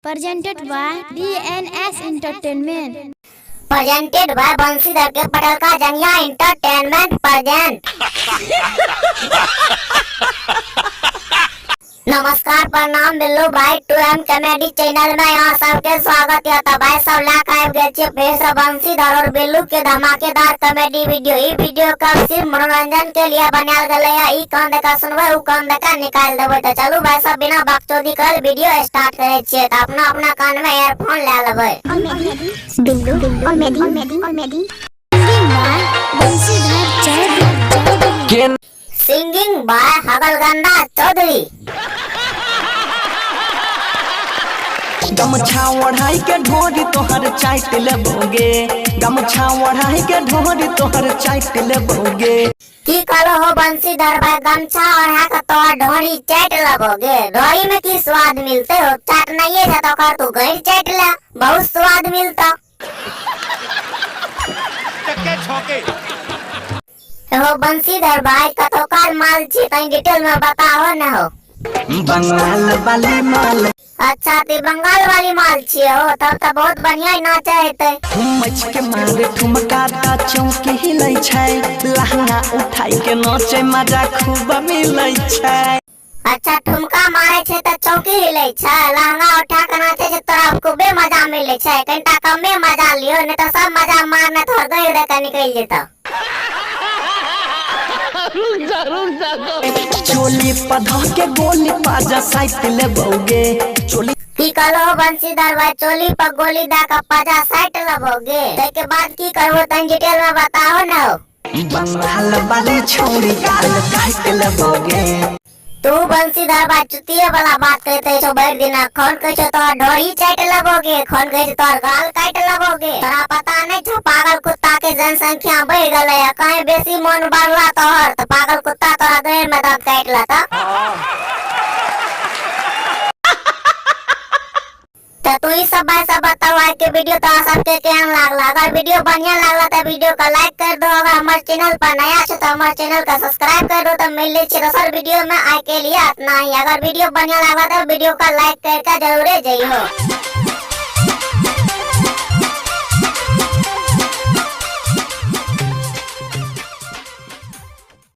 Presented by DNS Entertainment. Presented by Bansidhar के पटेल का जंगिया entertainment present. नमस्कार, प्रणाम, बिल्लू भाई 2M कॉमेडी चैनल में यहाँ सबके स्वागत है। तो भाई सब लाख आए गए फिर से बंसीधर और बिल्लू के धमाकेदार कॉमेडी वीडियो। ये वीडियो का सिर्फ मनोरंजन के लिए बनाया गया है। ई कौन देखा सुनबे उ कौन देखा निकाल देबे। तो चलो भाई सब बिना बकचोदी कर वीडियो स्टार्ट करे छिए। तो अपना अपना कान में ईयरफोन ले लेबे। Billu comedy Bansidhar singing by Hagalganda Chaudhary. गमछा ओढ़ाई के ढोरी तोहर चाट लेबोगे, गमछा ओढ़ाई के ढोरी तोहर चाट लेबोगे। की करो हो बंसीधर भाई, गमछा ओढ़ा के तोहर ढोरी चाट लेबोगे। ढोरी में की स्वाद मिलते हो, चाट नहीं है तो कर तू गई चाट ले, बहुत स्वाद मिलता। हो बंसीधर भाई कतो कार माल छी तई डिटेल में बताओ न हो। बंगाल वाली माल। अच्छा ते बंगाल वाली माल छी हो, तब तो बहुत बढ़िया नाचे हेते। मच के मारे ठुमका ता चौकी हिलै छै, लहंगा उठाई के नाचे मजा खूब मिलै छै। अच्छा ठुमका मारे छे त चौकी हिलै छै, लहंगा उठा के नाचे छे तोरा खूबे मजा मिलै छै। कनिटा कमे मजा लियो नै त सब मजा मारने तोहर गई दे के निकल जेतो। चोली पधा के गोली पाजा साइट लेबोगे। चोली की करो बंसीधर भाई, चोली पर गोली दा के पाजा साइट लेबोगे। के बाद की करबो तनी डिटेल में बताओ न हो। बंगाल वाली छोरी गाल काट लेबोगे। तू बंसीधर भाई चुतिये वाला बात कहते छो बैठ दिना। कौन कह छो तोहर ढोरी चाट लेबोगे, कौन कह छो तोहर गाल काट लेबोगे। तोरा पता नहीं छो पागल कुत्ता के जनसंख्या बढ़ गले है, कहीं बेसी मन बढ़ला तोहर तो पागल कुत्ता तोरा गैर में दांत काट लेता। तो तू ही सब भाई सब बताओ आज के वीडियो तो सबके केहन लागला। अगर वीडियो बढ़िया लागला तो वीडियो को लाइक कर दो। अगर हमारे चैनल पर नया छो तो हमारे चैनल का सब्सक्राइब कर दो। तो मिल छी दूसर वीडियो में, आज के लिए इतना ही। अगर वीडियो बढ़िया लागला तो वीडियो को लाइक करके जरूर जाइयो।